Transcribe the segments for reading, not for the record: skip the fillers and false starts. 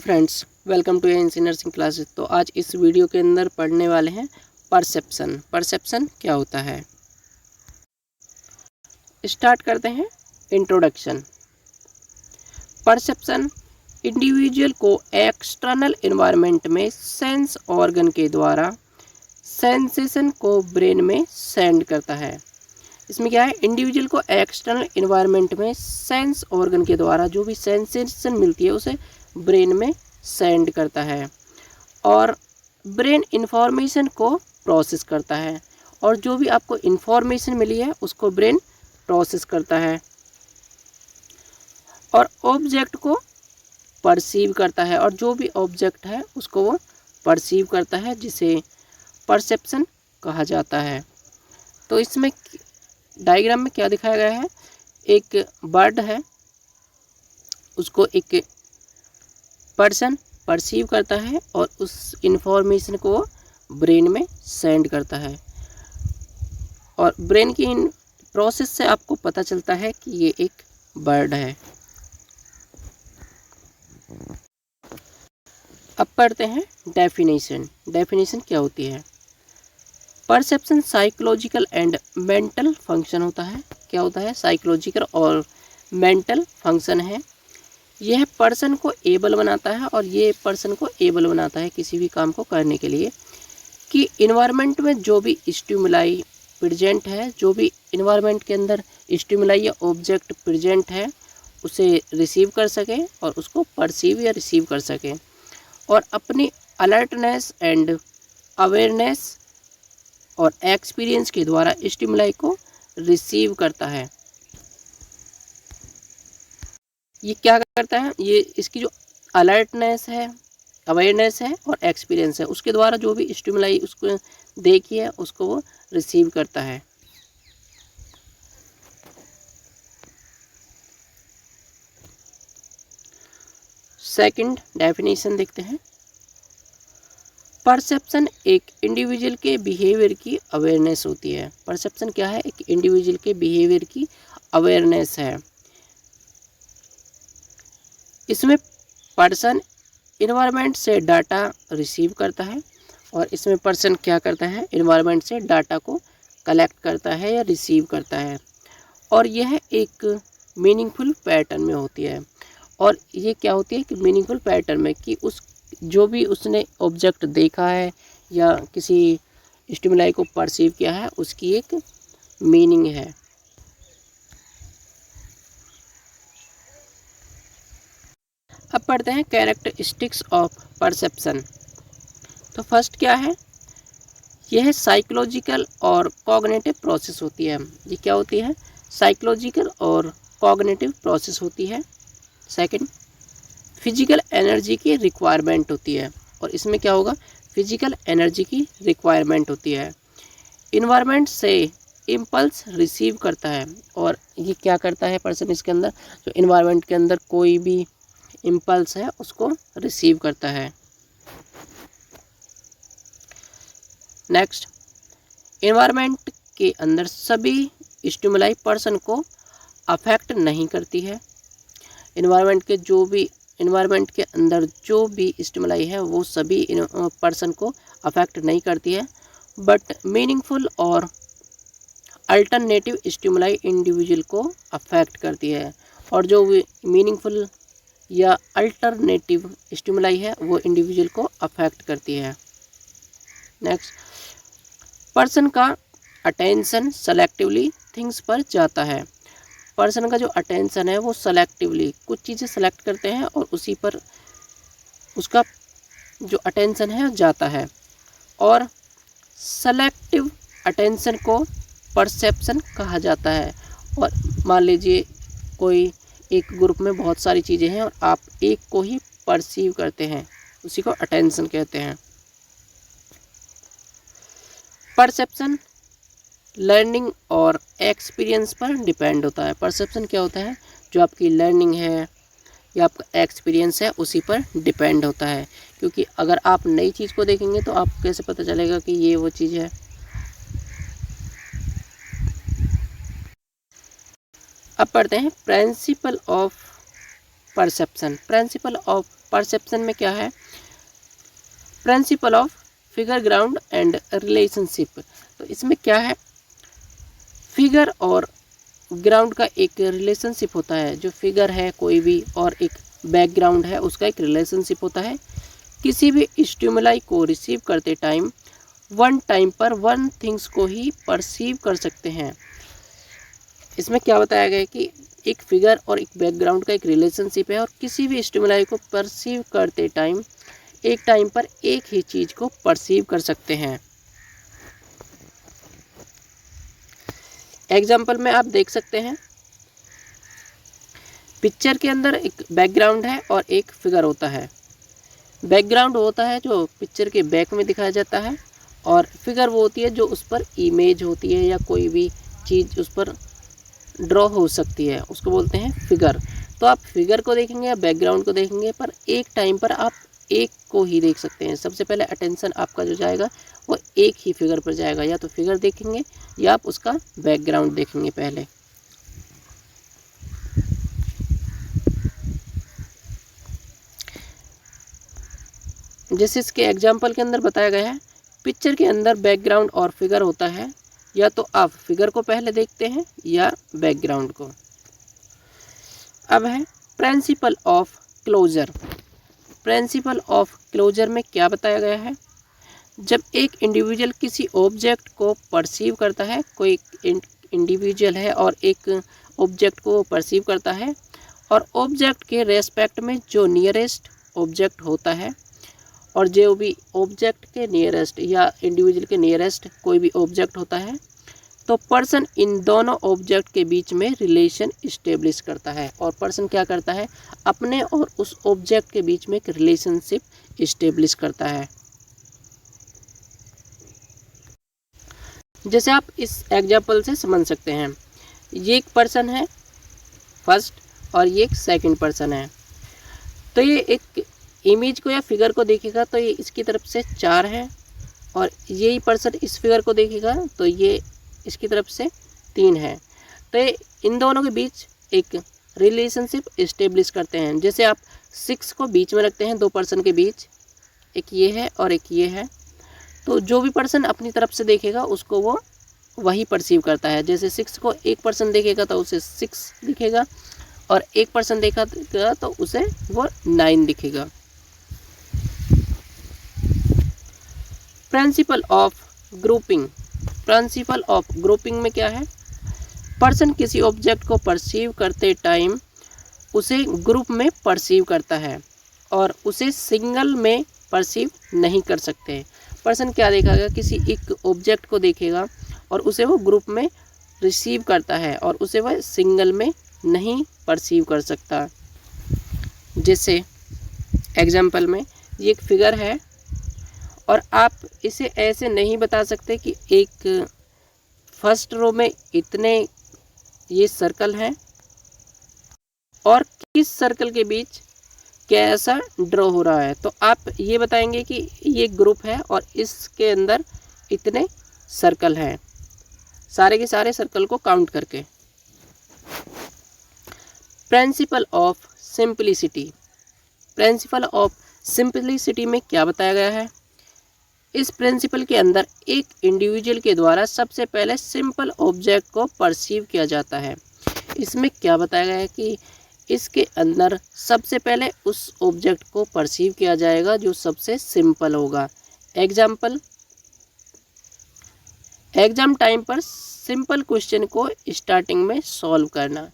Friends, welcome to ANC nursing classes. तो आज इस वीडियो के अंदर पढ़ने वाले हैं परसेप्शन। परसेप्शन क्या होता है, स्टार्ट करते हैं। इंट्रोडक्शन। परसेप्शन इंडिविजुअल को एक्सटर्नल एनवायरनमेंट में सेंस ऑर्गन के द्वारा सेंसेशन को ब्रेन में सेंड करता है। इसमें क्या है, इंडिविजुअल को एक्सटर्नल एनवायरनमेंट में सेंस ऑर्गन के द्वारा जो भी सेंसेशन मिलती है उसे ब्रेन में सेंड करता है और ब्रेन इंफॉर्मेशन को प्रोसेस करता है और जो भी आपको इंफॉर्मेशन मिली है उसको ब्रेन प्रोसेस करता है और ऑब्जेक्ट को परसीव करता है और जो भी ऑब्जेक्ट है उसको वो परसीव करता है, जिसे परसेप्शन कहा जाता है। तो इसमें डायग्राम में क्या दिखाया गया है, एक बर्ड है, उसको एक पर्सन परसीव करता है और उस इंफॉर्मेशन को ब्रेन में सेंड करता है और ब्रेन की इन प्रोसेस से आपको पता चलता है कि ये एक बर्ड है। अब पढ़ते हैं डेफिनेशन। डेफिनेशन क्या होती है, perception psychological and mental function होता है। क्या होता है, साइकोलॉजिकल और मेंटल फंक्शन है। यह पर्सन को एबल बनाता है और ये पर्सन को एबल बनाता है किसी भी काम को करने के लिए कि इन्वायरमेंट में जो भी स्टिमुलाई प्रेजेंट है, जो भी इन्वायरमेंट के अंदर स्टिमुलाई या ऑब्जेक्ट प्रेजेंट है उसे रिसीव कर सके और उसको परसीव या रिसीव कर सके और अपनी अलर्टनेस एंड अवेयरनेस और एक्सपीरियंस के द्वारा स्टिमुलाई को रिसीव करता है। ये क्या करता है, ये इसकी जो अलर्टनेस है, अवेयरनेस है और एक्सपीरियंस है, उसके द्वारा जो भी स्टिमुलाई उसको देखी है उसको वो रिसीव करता है। सेकंड डेफिनेशन देखते हैं। परसेप्शन एक इंडिविजुअल के बिहेवियर की अवेयरनेस होती है। परसेप्शन क्या है, एक इंडिविजुअल के बिहेवियर की अवेयरनेस है। इसमें पर्सन इन्वायरमेंट से डाटा रिसीव करता है और इसमें पर्सन क्या करता है, इन्वायरमेंट से डाटा को कलेक्ट करता है या रिसीव करता है और यह एक मीनिंगफुल पैटर्न में होती है। और ये क्या होती है कि मीनिंगफुल पैटर्न में कि उस जो भी उसने ऑब्जेक्ट देखा है या किसी स्टिमुलाई को परसीव किया है उसकी एक मीनिंग है। अब पढ़ते हैं कैरेक्टरिस्टिक्स ऑफ परसेप्शन। तो फर्स्ट क्या है, यह साइकोलॉजिकल और कॉग्निटिव प्रोसेस होती है। ये क्या होती है, साइकोलॉजिकल और कॉग्निटिव प्रोसेस होती है। सेकंड, फिजिकल एनर्जी की रिक्वायरमेंट होती है और इसमें क्या होगा, फिजिकल एनर्जी की रिक्वायरमेंट होती है। इन्वायरमेंट से इम्पल्स रिसीव करता है और ये क्या करता है पर्सन, इसके अंदर जो इन्वायरमेंट के अंदर कोई भी इम्पल्स है उसको रिसीव करता है। नेक्स्ट, इन्वायरमेंट के अंदर सभी स्टिमुलाई पर्सन को अफेक्ट नहीं करती है। इन्वायरमेंट के अंदर जो भी स्टिमुलाई है वो सभी पर्सन को अफेक्ट नहीं करती है, बट मीनिंगफुल और अल्टरनेटिव स्टिमुलाई इंडिविजुअल को अफेक्ट करती है और जो मीनिंगफुल या अल्टरनेटिव स्टिमुलाई है वो इंडिविजुअल को अफेक्ट करती है। नेक्स्ट, पर्सन का अटेंशन सेलेक्टिवली थिंग्स पर जाता है। पर्सन का जो अटेंशन है वो सेलेक्टिवली कुछ चीज़ें सेलेक्ट करते हैं और उसी पर उसका जो अटेंशन है जाता है और सेलेक्टिव अटेंशन को परसेप्शन कहा जाता है। और मान लीजिए कोई एक ग्रुप में बहुत सारी चीज़ें हैं और आप एक को ही परसीव करते हैं, उसी को अटेंशन कहते हैं। परसेप्शन लर्निंग और एक्सपीरियंस पर डिपेंड होता है। परसेप्शन क्या होता है, जो आपकी लर्निंग है या आपका एक्सपीरियंस है उसी पर डिपेंड होता है, क्योंकि अगर आप नई चीज़ को देखेंगे तो आपको कैसे पता चलेगा कि ये वो चीज़ है। अब पढ़ते हैं principle of perception. Principle of perception में क्या है? Principle of figure ground and relationship. तो इसमें क्या है? फिगर और ग्राउंड का एक रिलेशनशिप होता है। जो फिगर है कोई भी और एक बैकग्राउंड है, उसका एक रिलेशनशिप होता है। किसी भी स्टिमुलाई को रिसीव करते टाइम वन टाइम पर वन थिंग्स को ही परसीव कर सकते हैं। इसमें क्या बताया गया है कि एक फिगर और एक बैकग्राउंड का एक रिलेशनशिप है और किसी भी स्टिमुलाई को परसीव करते टाइम एक टाइम पर एक ही चीज़ को परसीव कर सकते हैं। एग्जाम्पल में आप देख सकते हैं, पिक्चर के अंदर एक बैकग्राउंड है और एक फिगर होता है। बैकग्राउंड होता है जो पिक्चर के बैक में दिखाया जाता है और फिगर वो होती है जो उस पर इमेज होती है या कोई भी चीज़ उस पर ड्रॉ हो सकती है, उसको बोलते हैं फिगर। तो आप फिगर को देखेंगे या बैकग्राउंड को देखेंगे, पर एक टाइम पर आप एक को ही देख सकते हैं। सबसे पहले अटेंशन आपका जो जाएगा वो एक ही फिगर पर जाएगा, या तो फिगर देखेंगे या आप उसका बैकग्राउंड देखेंगे पहले। जैसे इसके एग्जाम्पल के अंदर बताया गया है, पिक्चर के अंदर बैकग्राउंड और फिगर होता है, या तो आप फिगर को पहले देखते हैं या बैकग्राउंड को। अब है principle of closure. Principle of closure में क्या बताया गया है? जब एक इंडिविजुअल किसी ऑब्जेक्ट को परसीव करता है, कोई इंडिविजुअल है और एक ऑब्जेक्ट को परसीव करता है, और ऑब्जेक्ट के रेस्पेक्ट में जो नियरेस्ट ऑब्जेक्ट होता है, और जो भी ऑब्जेक्ट के नियरेस्ट या इंडिविजुअल के नियरेस्ट कोई भी ऑब्जेक्ट होता है, तो पर्सन इन दोनों ऑब्जेक्ट के बीच में रिलेशन इस्टेब्लिश करता है। और पर्सन क्या करता है? अपने और उस ऑब्जेक्ट के बीच में एक रिलेशनशिप इस्टेब्लिश करता है। जैसे आप इस एग्जाम्पल से समझ सकते हैं, ये एक पर्सन है फर्स्ट और ये एक सेकंड पर्सन है। तो ये एक इमेज को या फिगर को देखेगा तो ये इसकी तरफ से 4 है, और यही पर्सन इस फिगर को देखेगा तो ये इसकी तरफ से 3 है। तो ये इन दोनों के बीच एक रिलेशनशिप इस्टेब्लिश करते हैं। जैसे आप 6 को बीच में रखते हैं दो पर्सन के बीच, एक ये है और एक ये है, तो जो भी पर्सन अपनी तरफ से देखेगा उसको वो वही परसीव करता है। जैसे 6 को एक पर्सन देखेगा तो उसे 6 दिखेगा, और एक पर्सन देखेगा तो उसे वो 9 दिखेगा। Principle of grouping. Principle of grouping में क्या है? पर्सन किसी ऑब्जेक्ट को परसीव करते टाइम उसे ग्रुप में परसीव करता है और उसे सिंगल में परसीव नहीं कर सकते। पर्सन क्या देखेगा? किसी एक ऑब्जेक्ट को देखेगा और उसे वो ग्रुप में रिसीव करता है और उसे वह सिंगल में नहीं परसीव कर सकता। जैसे एग्जाम्पल में ये एक फिगर है और आप इसे ऐसे नहीं बता सकते कि एक फर्स्ट रो में इतने ये सर्कल हैं और किस सर्कल के बीच कैसा ड्रॉ हो रहा है। तो आप ये बताएंगे कि ये ग्रुप है और इसके अंदर इतने सर्कल हैं, सारे के सारे सर्कल को काउंट करके। Principle of simplicity. Principle of simplicity में क्या बताया गया है? इस प्रिंसिपल के अंदर एक इंडिविजुअल के द्वारा सबसे पहले सिंपल ऑब्जेक्ट को परसीव किया जाता है। इसमें क्या बताया गया है कि इसके अंदर सबसे पहले उस ऑब्जेक्ट को परसीव किया जाएगा जो सबसे सिंपल होगा। एग्जाम्पल, एग्जाम टाइम पर सिंपल क्वेश्चन को स्टार्टिंग में सॉल्व करना।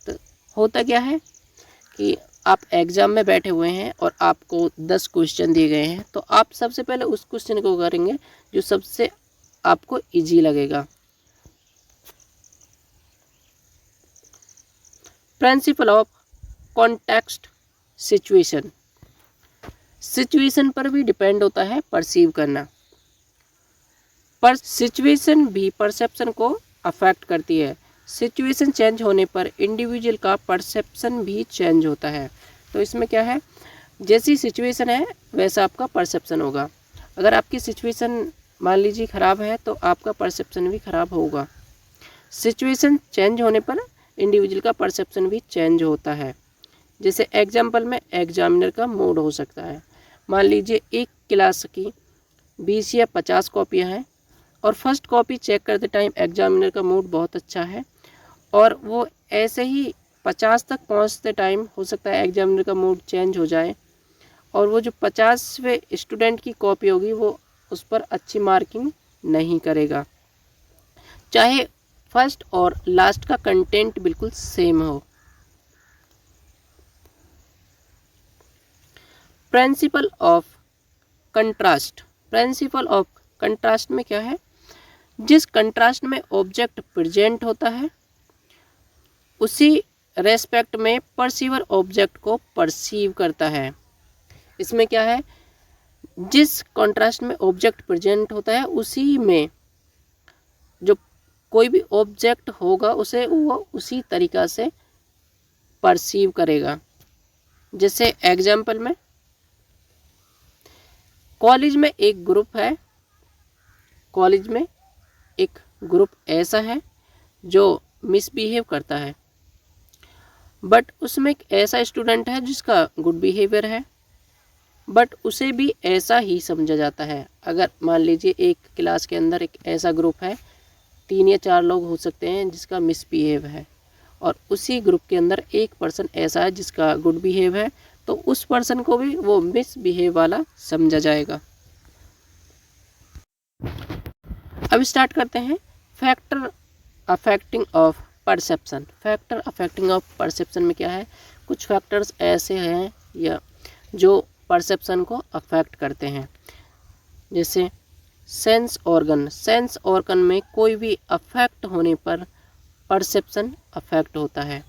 तो होता क्या है कि आप एग्ज़ाम में बैठे हुए हैं और आपको 10 क्वेश्चन दिए गए हैं, तो आप सबसे पहले उस क्वेश्चन को करेंगे जो सबसे आपको इजी लगेगा। Principle of context situation. Situation पर भी डिपेंड होता है परसीव करना, पर सिचुएशन भी परसेप्शन को अफेक्ट करती है। सिचुएशन चेंज होने पर इंडिविजुअल का परसेप्शन भी चेंज होता है। तो इसमें क्या है, जैसी सिचुएशन है वैसा आपका परसेप्शन होगा। अगर आपकी सिचुएशन मान लीजिए ख़राब है तो आपका परसेप्शन भी ख़राब होगा। सिचुएशन चेंज होने पर इंडिविजुअल का परसेप्शन भी चेंज होता है। जैसे एग्जाम्पल में एग्जामिनर का मूड हो सकता है। मान लीजिए एक क्लास की 20 या 50 कॉपियाँ हैं और फर्स्ट कॉपी चेक करते टाइम एग्जामिनर का मूड बहुत अच्छा है और वो ऐसे ही 50 तक पहुंचते टाइम हो सकता है एग्जामिनर का मूड चेंज हो जाए और वो जो 50वें स्टूडेंट की कॉपी होगी वो उस पर अच्छी मार्किंग नहीं करेगा, चाहे फर्स्ट और लास्ट का कंटेंट बिल्कुल सेम हो। Principle of contrast. Principle of contrast में क्या है, जिस कंट्रास्ट में ऑब्जेक्ट प्रेजेंट होता है उसी रेस्पेक्ट में परसीवर ऑब्जेक्ट को परसीव करता है। इसमें क्या है, जिस कंट्रास्ट में ऑब्जेक्ट प्रेजेंट होता है उसी में जो कोई भी ऑब्जेक्ट होगा उसे वो उसी तरीक़ा से परसीव करेगा। जैसे एग्जाम्पल में कॉलेज में एक ग्रुप है, कॉलेज में एक ग्रुप ऐसा है जो मिसबिहेव करता है, बट उसमें एक ऐसा स्टूडेंट है जिसका गुड बिहेवियर है, बट उसे भी ऐसा ही समझा जाता है। अगर मान लीजिए एक क्लास के अंदर एक ऐसा ग्रुप है, 3 या 4 लोग हो सकते हैं जिसका मिसबिहेव है और उसी ग्रुप के अंदर एक पर्सन ऐसा है जिसका गुड बिहेव है, तो उस पर्सन को भी वो मिसबिहेव वाला समझा जाएगा। अब स्टार्ट करते हैं factor affecting of perception. Factor affecting of perception में क्या है, कुछ फैक्टर्स ऐसे हैं या जो परसेप्शन को अफेक्ट करते हैं। जैसे सेंस ऑर्गन। सेंस ऑर्गन में कोई भी अफेक्ट होने पर परसेप्शन अफेक्ट होता है।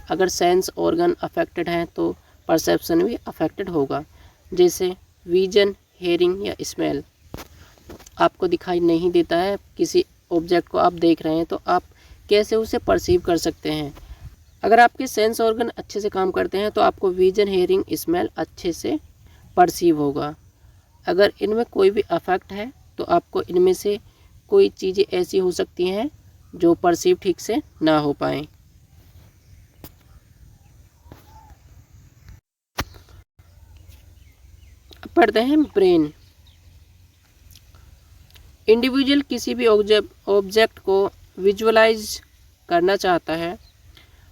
अगर सेंस ऑर्गन अफेक्टेड हैं तो परसेप्शन भी अफेक्टेड होगा। जैसे विजन, हेयरिंग या स्मेल। आपको दिखाई नहीं देता है, किसी ऑब्जेक्ट को आप देख रहे हैं तो आप कैसे उसे परसीव कर सकते हैं। अगर आपके सेंस ऑर्गन अच्छे से काम करते हैं तो आपको विजन, हेयरिंग, स्मेल अच्छे से परसीव होगा। अगर इनमें कोई भी अफेक्ट है तो आपको इनमें से कोई चीज़ें ऐसी हो सकती हैं जो परसीव ठीक से ना हो पाएँ। पढ़ते हैं ब्रेन। इंडिविजुअल किसी भी ऑब्जेक्ट को विजुअलाइज करना चाहता है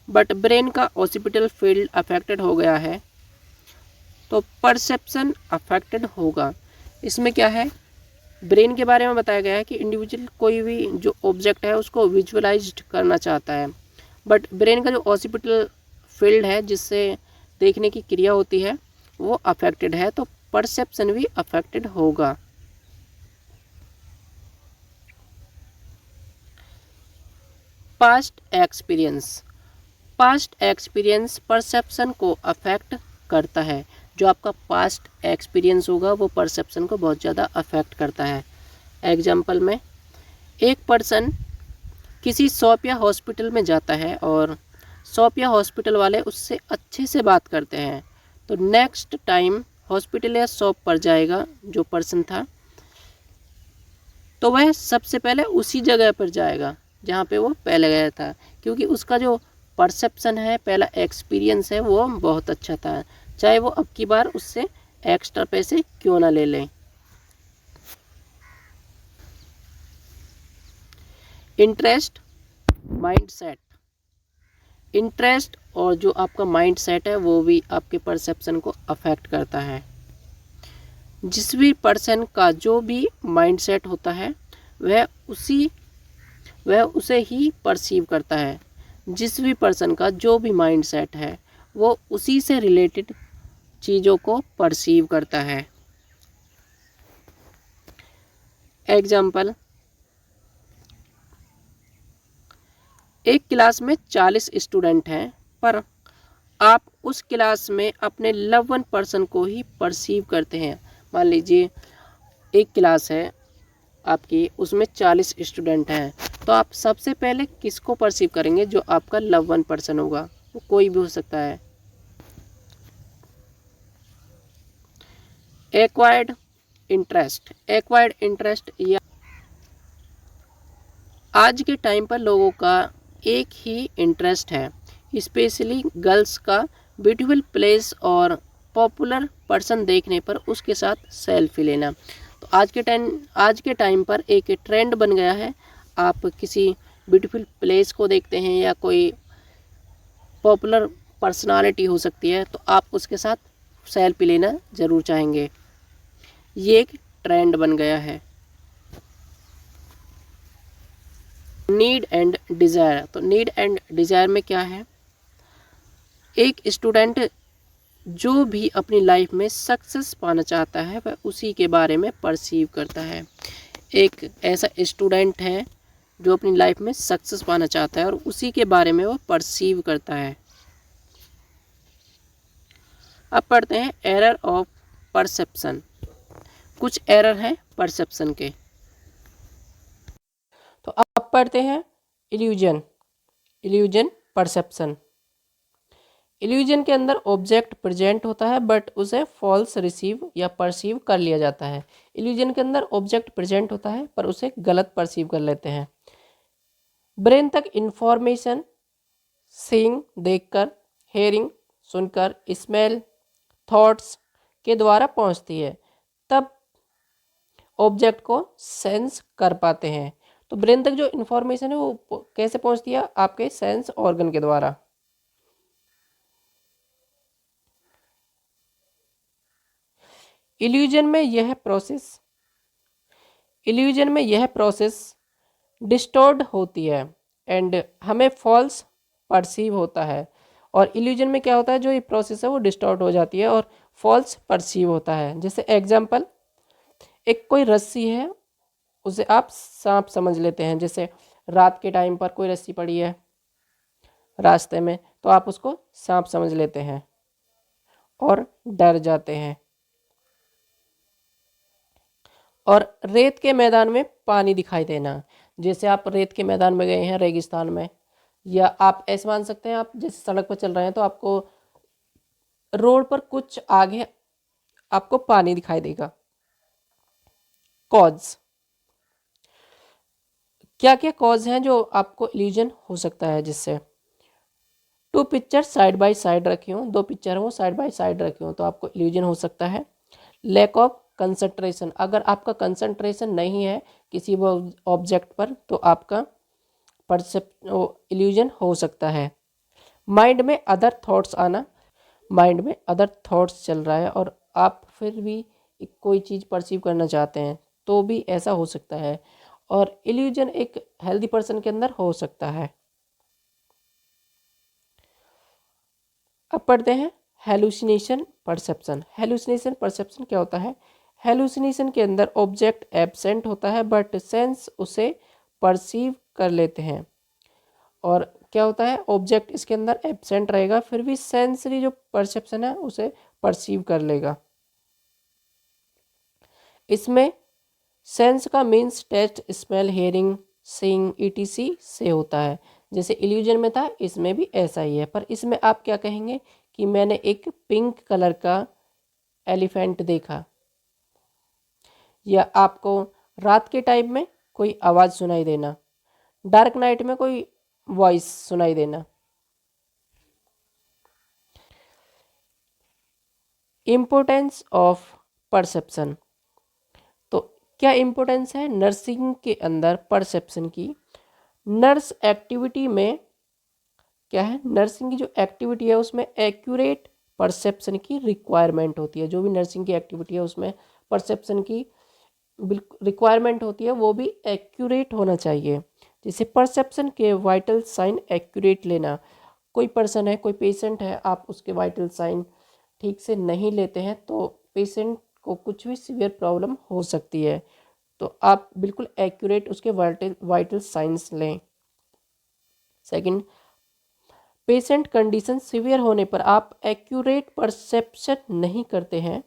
बट ब्रेन का ऑसिपिटल फील्ड अफेक्टेड हो गया है तो परसेप्शन अफेक्टेड होगा। इसमें क्या है, ब्रेन के बारे में बताया गया है कि इंडिविजुअल कोई भी जो ऑब्जेक्ट है उसको विजुअलाइज्ड करना चाहता है बट ब्रेन का जो ऑसिपिटल फील्ड है जिससे देखने की क्रिया होती है वो अफेक्टेड है, तो परसेप्शन भी अफेक्टेड होगा। Past experience. Past experience perception को अफेक्ट करता है। जो आपका पास्ट एक्सपीरियंस होगा वो परसेप्शन को बहुत ज़्यादा अफेक्ट करता है। एग्जाम्पल में एक पर्सन किसी शॉप या हॉस्पिटल में जाता है और शॉप या हॉस्पिटल वाले उससे अच्छे से बात करते हैं, तो नेक्स्ट टाइम हॉस्पिटल या शॉप पर जाएगा जो पर्सन था तो वह सबसे पहले उसी जगह पर जाएगा जहाँ पे वो पहले गया था, क्योंकि उसका जो परसेप्शन है, पहला एक्सपीरियंस है वो बहुत अच्छा था, चाहे वो अब की बार उससे एक्स्ट्रा पैसे क्यों ना ले लें। Interest, mindset. इंटरेस्ट और जो आपका माइंडसेट है वो भी आपके परसेप्शन को अफेक्ट करता है। जिस भी पर्सन का जो भी माइंडसेट होता है वह उसे ही परसीव करता है। जिस भी पर्सन का जो भी माइंडसेट है वो उसी से रिलेटेड चीज़ों को परसीव करता है। एग्जाम्पल, एक क्लास में 40 स्टूडेंट हैं पर आप उस क्लास में अपने लव वन पर्सन को ही परसीव करते हैं। मान लीजिए एक क्लास है आपकी, उसमें 40 स्टूडेंट हैं, तो आप सबसे पहले किसको परसीव करेंगे, जो आपका लव वन पर्सन होगा, वो कोई भी हो सकता है। Acquired interest. एक्वायर्ड इंटरेस्ट या आज के टाइम पर लोगों का एक ही इंटरेस्ट है, स्पेशली गर्ल्स का ब्यूटीफुल प्लेस और पॉपुलर पर्सन देखने पर उसके साथ सेल्फी लेना। तो आज के टाइम पर एक ट्रेंड बन गया है, आप किसी ब्यूटीफुल प्लेस को देखते हैं या कोई पॉपुलर पर्सनालिटी हो सकती है तो आप उसके साथ सेल्फी लेना ज़रूर चाहेंगे। ये एक ट्रेंड बन गया है। Need and desire. तो नीड एंड डिज़ायर में क्या है, एक स्टूडेंट जो भी अपनी लाइफ में सक्सेस पाना चाहता है वह उसी के बारे में परसीव करता है। एक ऐसा स्टूडेंट है जो अपनी लाइफ में सक्सेस पाना चाहता है और उसी के बारे में वो परसीव करता है। अब पढ़ते हैं एरर ऑफ परसेप्शन। कुछ एरर हैं परसेप्शन के। तो अब पढ़ते हैं इल्यूजन परसेप्शन। इल्यूजन के अंदर ऑब्जेक्ट प्रेजेंट होता है बट उसे फॉल्स रिसीव या परसीव कर लिया जाता है। इल्यूजन के अंदर ऑब्जेक्ट प्रेजेंट होता है पर उसे गलत परसीव कर लेते हैं। ब्रेन तक इंफॉर्मेशन सीइंग देखकर, हेयरिंग सुनकर, स्मेल थॉट्स के द्वारा पहुंचती है, तब ऑब्जेक्ट को सेंस कर पाते हैं। तो ब्रेन तक जो इंफॉर्मेशन है वो कैसे पहुंचती है, आपके सेंस ऑर्गन के द्वारा। इल्यूजन में यह प्रोसेस डिस्टॉर्ट होती है एंड हमें फॉल्स परसीव होता है। और इल्यूजन में क्या होता है, जो ये प्रोसेस है वो डिस्टॉर्ट हो जाती है और फॉल्स परसीव होता है। जैसे एग्जांपल, एक कोई रस्सी है उसे आप सांप समझ लेते हैं। जैसे रात के टाइम पर कोई रस्सी पड़ी है रास्ते में तो आप उसको सांप समझ लेते हैं और डर जाते हैं। और रेत के मैदान में पानी दिखाई देना, जैसे आप रेत के मैदान में गए हैं रेगिस्तान में, या आप ऐसे मान सकते हैं आप जैसे सड़क पर चल रहे हैं तो आपको रोड पर कुछ आगे आपको पानी दिखाई देगा। कॉज, क्या क्या कॉज हैं जो आपको इल्यूजन हो सकता है जिससे। Two picture side by side रखी हूँ, दो पिक्चर वो साइड बाय साइड रखी हूँ तो आपको इल्यूजन हो सकता है। लैक ऑफ कंसंट्रेशन, अगर आपका कंसंट्रेशन नहीं है किसी वो ऑब्जेक्ट पर तो आपका इल्यूजन हो सकता है। माइंड में अदर थॉट्स आना, माइंड में अदर थॉट्स चल रहा है और आप फिर भी कोई चीज़ परसीव करना चाहते हैं तो भी ऐसा हो सकता है। और इल्यूजन एक हेल्दी पर्सन के अंदर हो सकता है। अब पढ़ते हैं हेलुसिनेशन परसेप्शन। हेलुसिनेशन परसेप्शन क्या होता है, हेलुसिनेशन के अंदर ऑब्जेक्ट एब्सेंट होता है बट सेंस उसे परसीव कर लेते हैं। और क्या होता है, ऑब्जेक्ट इसके अंदर एब्सेंट रहेगा फिर भी सेंसरी जो परसेप्शन है उसे परसीव कर लेगा। इसमें सेंस का means taste, smell, hearing, seeing etc से होता है। जैसे इल्यूजन में था इसमें भी ऐसा ही है, पर इसमें आप क्या कहेंगे कि मैंने एक पिंक कलर का एलिफेंट देखा, या आपको रात के टाइम में कोई आवाज़ सुनाई देना, डार्क नाइट में कोई वॉइस सुनाई देना। Importance of perception. तो क्या इम्पोर्टेंस है नर्सिंग के अंदर परसेप्शन की। नर्स एक्टिविटी में क्या है, नर्सिंग की जो एक्टिविटी है उसमें एक्यूरेट परसेप्शन की रिक्वायरमेंट होती है। जो भी नर्सिंग की एक्टिविटी है उसमें परसेप्शन की रिक्वायरमेंट होती है, वो भी एक्यूरेट होना चाहिए। जैसे परसेप्शन के वाइटल साइन एक्यूरेट लेना, कोई पर्सन है, कोई पेशेंट है, आप उसके वाइटल साइन ठीक से नहीं लेते हैं तो पेशेंट को कुछ भी सीवियर प्रॉब्लम हो सकती है, तो आप बिल्कुल एक्यूरेट उसके वाइटल साइंस लें। सेकंड, पेशेंट कंडीशन सीवियर होने पर आप एक्यूरेट परसेप्शन नहीं करते हैं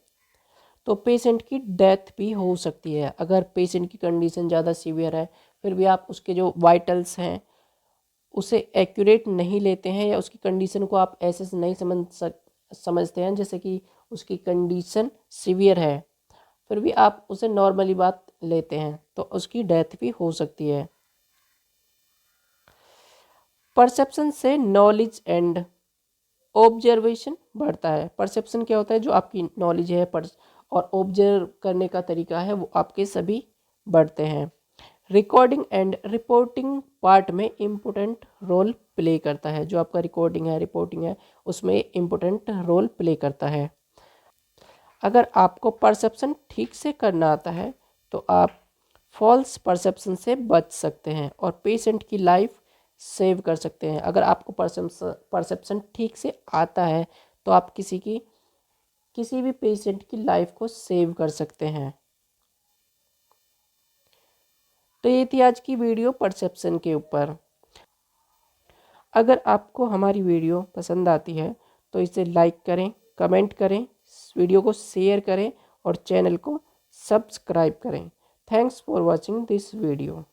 तो पेशेंट की डेथ भी हो सकती है। अगर पेशेंट की कंडीशन ज़्यादा सीवियर है फिर भी आप उसके जो वाइटल्स हैं उसे एक्यूरेट नहीं लेते हैं, या उसकी कंडीशन को आप ऐसे से नहीं समझते हैं जैसे कि उसकी कंडीशन सीवियर है, फिर भी आप उसे नॉर्मली बात लेते हैं तो उसकी डेथ भी हो सकती है। परसेप्शन से नॉलेज एंड ऑब्जर्वेशन बढ़ता है। परसेप्शन क्या होता है, जो आपकी नॉलेज है और ऑब्जर्व करने का तरीका है वो आपके सभी बढ़ते हैं। रिकॉर्डिंग एंड रिपोर्टिंग पार्ट में इम्पोर्टेंट रोल प्ले करता है। जो आपका रिकॉर्डिंग है, रिपोर्टिंग है, उसमें इम्पोर्टेंट रोल प्ले करता है। अगर आपको परसेप्शन ठीक से करना आता है तो आप फॉल्स परसेप्शन से बच सकते हैं और पेशेंट की लाइफ सेव कर सकते हैं। अगर आपको परसेप्शन ठीक से आता है तो आप किसी भी पेशेंट की लाइफ को सेव कर सकते हैं। तो ये थी आज की वीडियो परसेप्शन के ऊपर। अगर आपको हमारी वीडियो पसंद आती है तो इसे लाइक करें, कमेंट करें, इस वीडियो को शेयर करें और चैनल को सब्सक्राइब करें। Thanks for watching this video.